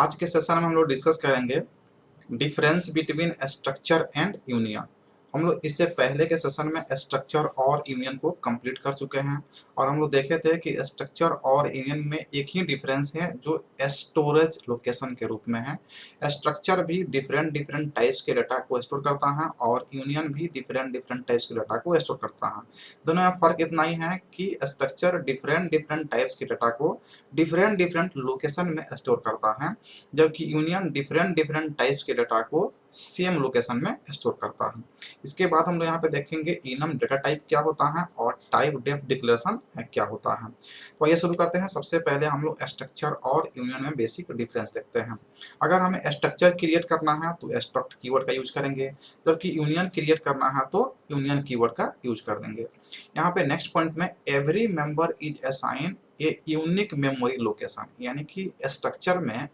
आज के सेशन में हम लोग डिस्कस करेंगे difference between structure and union. हम लोग इससे पहले के सेशन में स्ट्रक्चर और यूनियन को कंप्लीट कर चुके हैं और हम लोग देखे थे कि स्ट्रक्चर और यूनियन में एक ही डिफरेंस है जो स्टोरेज लोकेशन के रूप में है। स्ट्रक्चर भी डिफरेंट डिफरेंट टाइप्स के डाटा को स्टोर करता है और यूनियन भी डिफरेंट डिफरेंट टाइप्स के डाटा को स्टोर करता है। दोनों में फर्क इतना ही है कि स्ट्रक्चर डिफरेंट डिफरेंट टाइप्स के डाटा को डिफरेंट डिफरेंट लोकेशन में स्टोर करता है, जबकि यूनियन डिफरेंट डिफरेंट टाइप्स के डाटा को सेम लोकेशन में स्टोर करता है। इसके बाद हम लोग यहाँ पे देखेंगे इनम डेटा टाइप क्या होता है और टाइप डेफ डिक्लेरेशन क्या होता है। तो ये शुरू करते हैं। सबसे पहले हम लोग स्ट्रक्चर और यूनियन में बेसिक डिफरेंस देखते हैं। अगर हमें स्ट्रक्चर क्रिएट करना है तो स्ट्रक्ट कीवर्ड का यूज करेंगे, जबकि यूनियन क्रिएट करना है तो यूनियन कीवर्ड का यूज कर देंगे। यहाँ पे नेक्स्ट पॉइंट में every member is assign a unique memory location, यानी कि स्ट्रक्चर में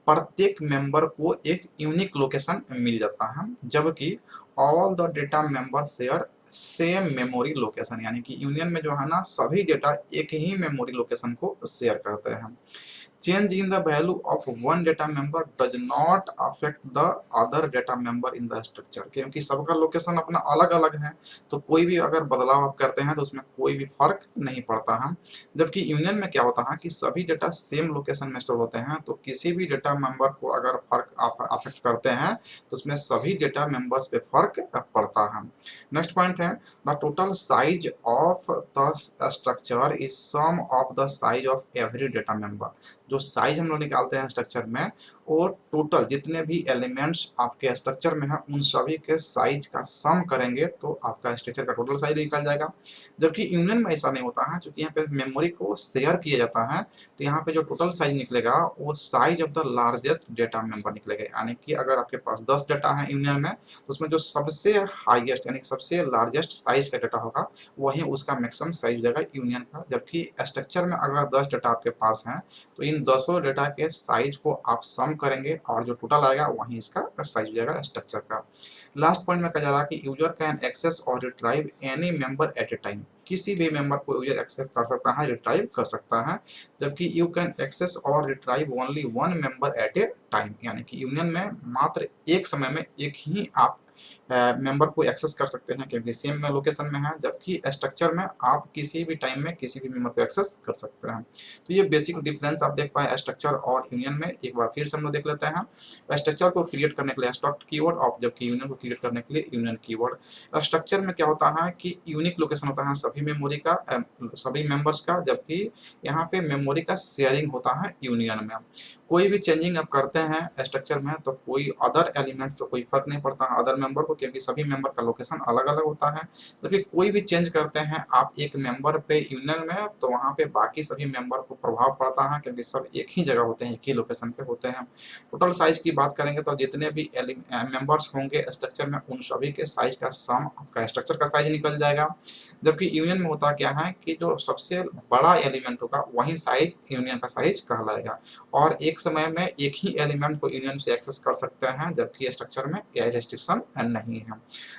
प्रत्येक मेंबर को एक यूनिक लोकेशन मिल जाता है, जबकि all the data member share same memory location, यानी कि यूनियन में जो है ना सभी डेटा एक ही मेमोरी लोकेशन को शेयर करते हैं। Change in the value of one data member does not affect the other data member in the structure, क्योंकि सबका लोकेशन अपना अलग अलग है तो कोई भी अगर बदलाव आप करते हैं तो उसमें कोई भी फर्क नहीं पड़ता है। जबकि यूनियन में क्या होता है कि सभी डेटा सेम लोकेशन में स्टोर होते हैं, तो किसी भी डेटा मेंबर को अगर फर्क आप अफेक्ट करते हैं तो उसमें सभी डेटा मेंबर्स पे फर्क पड़ता है। नेक्स्ट पॉइंट है the total size of the structure is sum of the size of every data member. जो साइज हम लोग निकालते हैं स्ट्रक्चर में और टोटल जितने भी एलिमेंट्स आपके स्ट्रक्चर में हैं उन सभी के साइज का सम करेंगे तो आपका स्ट्रक्चर का टोटल साइज निकल जाएगा। जबकि यूनियन में ऐसा नहीं होता है, क्योंकि यहाँ पे मेमोरी को शेयर किया जाता है तो यहाँ पे जो टोटल साइज निकलेगा वो size of the largest data member निकलेगा। यानी कि अगर आपके पास 10 डाटा है यूनियन में तो उसमें जो सबसे हाईएस्ट यानी सबसे लार्जेस्ट साइज का डाटा होगा वही उसका मैक्सिमम साइज हो जाएगा यूनियन का। जबकि स्ट्रक्चर में अगर 10 डाटा आपके पास है तो इन 10 डेटा के साइज को आप सम करेंगे और जो टोटल आएगा वहीं इसका साइज हो जाएगा स्ट्रक्चर का। लास्ट पॉइंट में कहा जा रहा है कि यूजर कैन एक्सेस और रिट्राइव एनी मेंबर एट ए टाइम। किसी भी मेंबर को यूजर एक्सेस कर सकता है, रिट्राइव कर सकता है, जबकि यू कैन एक्सेस और retrieve only one member eight ए टाइम, यानी कि यूनियन में मात्र एक समय में एक ही आप मेंबर को एक्सेस कर सकते हैं क्योंकि सेम लोकेशन में है, जबकि स्ट्रक्चर में आप किसी भी टाइम में किसी भी मेंबर को एक्सेस कर सकते हैं। तो ये बेसिक डिफरेंस आप देख पाए स्ट्रक्चर और यूनियन में। एक बार फिर से हम लोग देख लेते हैं। स्ट्रक्चर को क्रिएट करने के लिए स्ट्रक्ट कीवर्ड और जबकि यूनियन को क्रिएट करने के लिए यूनियन कीवर्ड। स्ट्रक्चर में क्या होता है कि यूनिक लोकेशन होता है सभी मेमोरी का, सभी मेंबर्स का, जबकि यहाँ पे मेमोरी का शेयरिंग होता है यूनियन में। कोई भी चेंजिंग आप करते हैं स्ट्रक्चर में तो कोई अदर एलिमेंट तो कोई फर्क नहीं पड़ता अदर मेंबर को, क्योंकि सभी मेंबर का लोकेशन अलग अलग होता है। तो फिर कोई भी चेंज करते हैं आप एक मेंबर पे यूनियन में तो वहाँ पे बाकी सभी मेंबर को प्रभाव पड़ता है, क्योंकि सब एक ही जगह होते हैं, एक ही लोकेशन पे होते हैं। टोटल साइज की बात करेंगे तो जितने भी मेंबर्स होंगे स्ट्रक्चर में उन सभी के साइज का सम आपका स्ट्रक्चर का साइज निकल जाएगा। जबकि यूनियन में होता क्या है कि जो सबसे बड़ा एलिमेंट होगा वही साइज यूनियन का साइज कहलाएगा और एक समय में एक ही एलिमेंट को यूनियन से एक्सेस कर सकते हैं, जबकि स्ट्रक्चर में यह रेस्ट्रिक्शन नहीं है।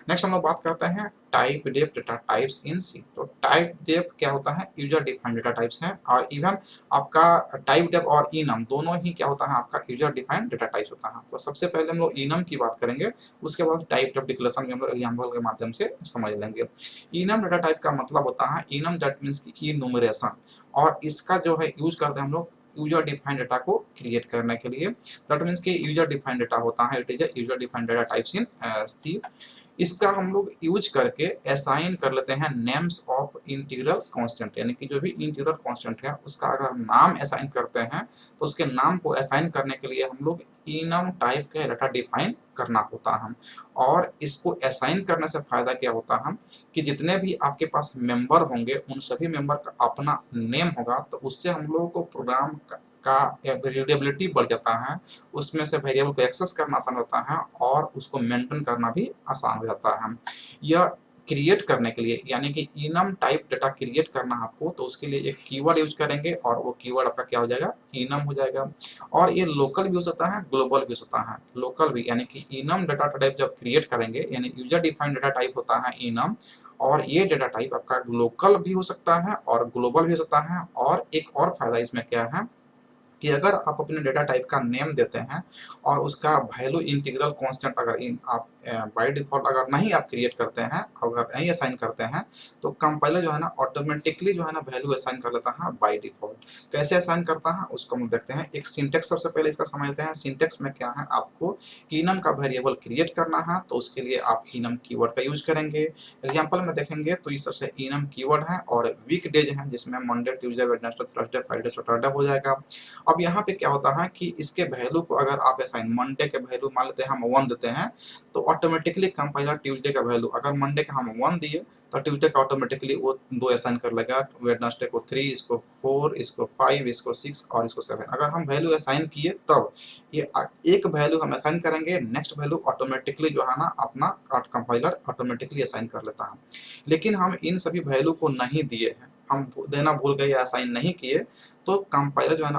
नेक्स्ट हम लोग बात करते हैं typedef data types in C. तो टाइप डेफ क्या होता है, यूजर डिफाइंड डेटा टाइप्स हैं और इवन आपका टाइप डेफ और इनम दोनों ही क्या होता है आपका यूजर डिफाइंड डेटा टाइप्स होता है। तो सबसे पहले हम लोग इनम की बात करेंगे, उसके बाद टाइप डेफ डिक्लेरेशन भी हम लोग एग्जांपल के माध्यम से समझ लेंगे। इनम डेटा टाइप का मतलब होता है इनम दैट मींस की इनुमरेशन, और इसका जो है यूज करते हैं हम लोग यूजर डिफाइंड डेटा को क्रिएट करने के लिए। दैट मींस कि यूजर डिफाइंड डेटा होता है, it is user defined data types in C. इसका हम लोग यूज करके असाइन कर लेते हैं नेम्स ऑफ इंटीग्रल कांस्टेंट, यानी कि जो भी इंटीग्रल कांस्टेंट है उसका अगर नाम असाइन करते हैं तो उसके नाम को असाइन करने के लिए हम लोग इनम टाइप का डाटा डिफाइन करना होता है। और इसको असाइन करने से फायदा क्या होता है कि जितने भी आपके पास मेंबर होंगे उन सभी मेंबर का अपना नेम होगा, तो उससे हम लोगों को प्रोग्राम का रीडेबिलिटी बढ़ जाता है, उसमें से वेरिएबल को एक्सेस करना आसान होता है और उसको मेंटेन करना भी आसान हो जाता है। यह क्रिएट करने के लिए यानी कि इनम टाइप डेटा क्रिएट करना आपको, तो उसके लिए एक कीवर्ड यूज करेंगे और वो कीवर्ड आपका क्या हो जाएगा, इनम हो जाएगा। और ये लोकल भी हो सकता है, ग्लोबल भी हो सकता है। लोकल भी यानी कि इनम डेटा टाइप जब क्रिएट करेंगे यानी यूजर डिफाइंड डेटा टाइप होता है इनम, और ये डेटा टाइप आपका लोकल भी हो सकता है और ग्लोबल भी हो सकता है। और एक और फायदा इसमें क्या है कि अगर आप अपने डेटा टाइप का नेम देते हैं और उसका वैल्यू इंटीग्रल कांस्टेंट अगर आप बाय डिफॉल्ट अगर नहीं आप क्रिएट करते हैं, अगर नहीं असाइन करते हैं, तो कंपाइलर जो है ना ऑटोमेटिकली जो है ना वैल्यू असाइन कर लेता है बाय डिफॉल्ट। कैसे असाइन करता है उसको हम देखते हैं। एक सिंटेक्स सबसे पहले इसका समझते हैं। सिंटेक्स में क्या है, आपको इनम का वेरिएबल क्रिएट करना है, तो उसके लिए आप इनम कीवर्ड का यूज करेंगे। एग्जांपल में देखेंगे तो इस तरह से इनम कीवर्ड है और वीक डेज है जिसमें Monday, Tuesday, Wednesday, Thursday, Friday, Saturday हो जाएगा। अब यहाँ पे क्या होता है कि इसके वैल्यू को अगर आप असाइन मंडे के वैल्यू मान लेते हैं हम 1 देते हैं, तो ऑटोमेटिकली कंपाइलर ट्यूसडे का वैल्यू अगर मंडे का हम 1 दिए तो ट्यूसडे का ऑटोमेटिकली वो 2 असाइन कर लेगा, वेडनेसडे को 3, इसको 4, इसको 5, इसको 6 और इसको 7। अगर हम वैल्यू असाइन किए तब ये एक वैल्यू हम असाइन करेंगे, नेक्स्ट वैल्यू ऑटोमेटिकली जो है ना अपना कंपाइलर ऑटोमेटिकली असाइन कर लेता है। लेकिन हम इन सभी वैल्यू को नहीं दिए हैं, हम देना भूल गए या असाइन नहीं किए, तो कंपाइलर जो है ना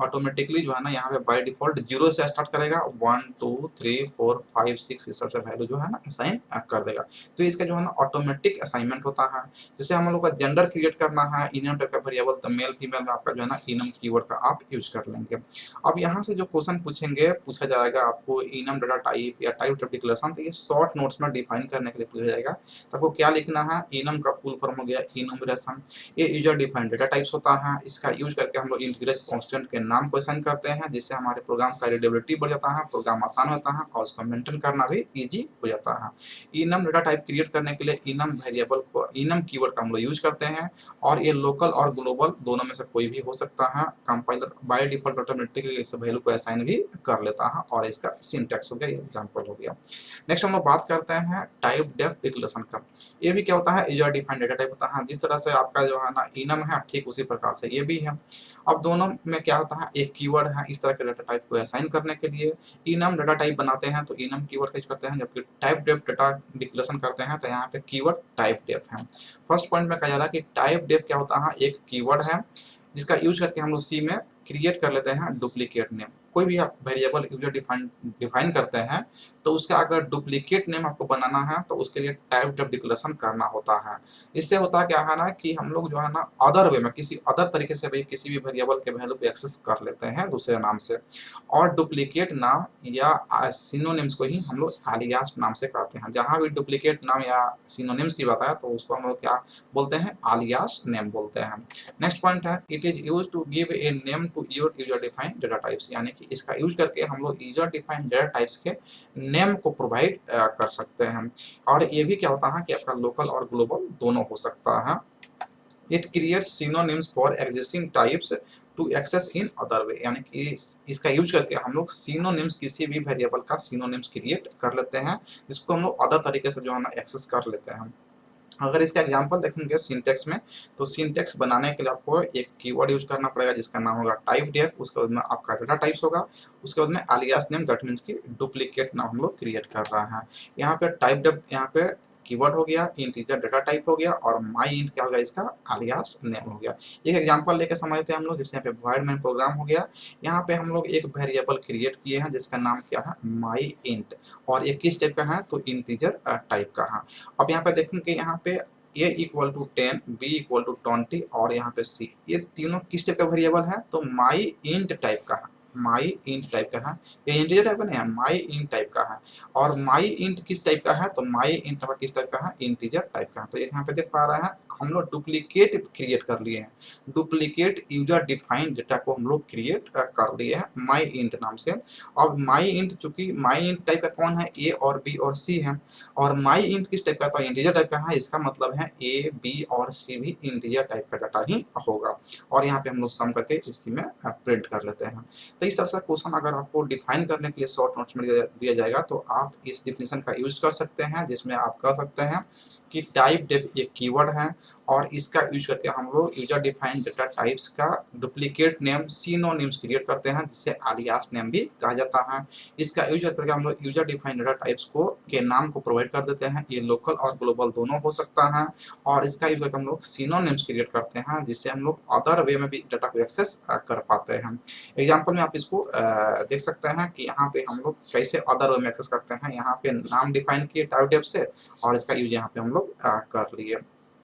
ऑटोमेटिकली जो है ना यहाँ पे बाय डिफॉल्ट 0 से स्टार्ट करेगा, 1 2 3 4 5 6 इस तरह से वैल्यू जो है ना असाइन कर देगा। तो इसका जो है ना ऑटोमेटिक असाइनमेंट होता है। जैसे हम लोग का जेंडर क्रिएट करना है, इनम टाइप का वेरिएबल, तो मेल फीमेल में आपका जो है ना इनम कीवर्ड का आप यूज कर लेंगे। अब यहाँ से जो क्वेश्चन पूछेंगे, पूछा जाएगा आपको इनम डेटा टाइप या टाइप डिक्लेरेशन, तो ये शॉर्ट नोट्स में डिफाइन करने के लिए पूछा जाएगा। तो आपको क्या लिखना है, इनम का फुल फॉर्म हो गया इनुमरेशन। ये यूजर डिफाइंड डेटा टाइप्स होता है, इसका यूज करके हम लोग इंटीजर कांस्टेंट के नाम को असाइन करते हैं, जिससे हमारे प्रोग्राम का रीडेबिलिटी बढ़ जाता है, प्रोग्राम आसान होता है और उसको मेंटेन करना भी इजी हो जाता है। इनम डेटा टाइप क्रिएट करने के लिए इनम वेरिएबल को, इनम कीवर्ड का हम लोग यूज करते हैं और ये लोकल और ग्लोबल दोनों में से कोई भी हो सकता है। कंपाइलर बाय डिफॉल्ट ऑटोमेटिकली इस वैल्यू को असाइन भी कर लेता है और इसका सिंटैक्स हो गया, ये एग्जांपल हो गया। नेक्स्ट हम लोग बात करते हैं टाइप डेफ डिक्लेरेशन का। ये भी क्या होता है, यूजर डिफाइंड डेटा टाइप होता है। जिस तरह से आपका जो है ना इनम है, ठीक उसी प्रकार से ये भी है। अब दोनों में क्या होता है, एक कीवर्ड है इस तरह के डेटा टाइप को असाइन करने के लिए। इनम डेटा टाइप बनाते हैं तो इनम कीवर्ड का यूज करते हैं, जबकि टाइप डेफ डेटा डिक्लेरेशन करते हैं तो यहाँ पे कीवर्ड टाइप डेफ है। फर्स्ट पॉइंट में कहा जा रहा है कि टाइप डेफ क्या होता है, एक कीवर्ड है जिसका यूज करके हम लोग सी में क्रिएट कर लेते हैं डुप्लीकेट नेम। कोई भी आप वेरिएबल यूजर डिफाइन करते हैं तो उसका अगर डुप्लीकेट नेम आपको बनाना है तो उसके लिए टाइप डेफ डिक्लेरेशन करना होता है। इससे होता क्या है ना कि हम लोग जो है ना अदर वे में किसी अदर तरीके से भी किसी भी वेरिएबल के वैल्यू को एक्सेस कर लेते हैं दूसरे नाम से, और डुप्लीकेट नाम या सिनोनिम्स को ही हम लोग आलियास नाम से कहते हैं। जहाँ भी डुप्लीकेट नाम या सिनोनिम्स की बात है तो उसको हम लोग क्या बोलते हैं, आलियास नेम बोलते हैं। नेक्स्ट पॉइंट है, it is use to give a name to your user defined data types, यानी कि इसका यूज करके हम लोग यूजर डिफाइंड डेटा टाइप्स के नेम को प्रोवाइड कर सकते हैं। और ये भी क्या होता है कि आपका लोकल और ग्लोबल दोनों हो सकता है। It creates synonyms for existing types to access in other way, यानी कि इसका यूज करके हम लोग सिनोनिम्स, किसी भी वेरिएबल का सिनोनिम्स क्रिएट कर लेते हैं जिसको हम लोग अदर तरीके से जो है ना एक्सेस कर लेते हैं। अगर इसका एग्जांपल देखेंगे सिंटेक्स में, तो सिंटेक्स बनाने के लिए आपको एक कीवर्ड यूज करना पड़ेगा जिसका नाम होगा टाइप डेफ, उसके बाद में आपका डेटा टाइप्स होगा, उसके बाद में आलियास नेम, दैट मींस कि डुप्लीकेट नाम हम लोग क्रिएट कर रहे हैं। यहाँ पे टाइप डेफ, यहाँ पे कीवर्ड हो गया, इंटीजर डेटा टाइप हो गया और माई इंट क्या हो गया, इसका आलियास नेम हो गया। एक एग्जांपल लेके समझते हैं हम लोग, जैसे यहाँ पे वॉइड मेन प्रोग्राम हो गया। यहाँ पे हम लोग एक वेरिएबल क्रिएट किए हैं जिसका नाम क्या है, माई इंट, और ये किस टाइप का है, तो इंटीजर टाइप का है। अब यहाँ पे देखेंगे, यहाँ पे a equal to 10, b equal to 20 और यहाँ पे c, ये तीनों किस टाइप का वेरिएबल है, तो माई इंट टाइप का है। माई इंट टाइप का है, ये इंटीजर टाइप का नहीं है, माई इंट टाइप का है। और माई इंट किस टाइप का है, तो माई इंट किस टाइप का है, इंटीजर टाइप का है। तो यहाँ पे देख पा रहे हैं हम लोग डुप्लीकेट क्रिएट कर लिए हैं, डुप्लीकेट यूजर डिफाइंड डेटा को हम लोग क्रिएट कर लिए हैं माई इंट नाम से। अब माई इंट, चूंकि माई इंट टाइप का कौन है, ए और बी और सी है, और माई इंट किस टाइप का, तो इंटीजर टाइप का है। इसका मतलब है ए, बी और सी भी इंटीजर टाइप का डाटा ही होगा, और यहाँ पे हम लोग सम करके इसी में प्रिंट कर लेते हैं। तो इस तरह से क्वेश्चन अगर आपको डिफाइन करने के लिए शॉर्ट नोट्स में दिया जाएगा तो आप इस डिफिनेशन का यूज कर सकते हैं, जिसमें आप कह सकते हैं कि टाइप डेफ एक कीवर्ड है और इसका यूज करके हम लोग यूजर डिफाइंड डेटा टाइप्स का डुप्लीकेट नेम, सिनोनिम्स क्रिएट करते हैं जिसे आलियास नेम भी कहा जाता है। इसका यूज करके हम लोग यूजर डिफाइंड डेटा टाइप्स को के नाम को प्रोवाइड कर देते हैं, ये लोकल और ग्लोबल दोनों हो सकता है। और इसका यूज करके हम लोग सिनोनिम्स क्रिएट करते हैं जिससे हम लोग अदर वे में भी डेटा को एक्सेस कर पाते हैं। एग्जाम्पल में आप इसको देख सकते हैं कि यहाँ पे हम लोग कैसे अदर वे में एक्सेस करते हैं। यहाँ पे नाम डिफाइन किए टाइप डेफ से और इसका यूज यहाँ पे हम लोग कर लिए।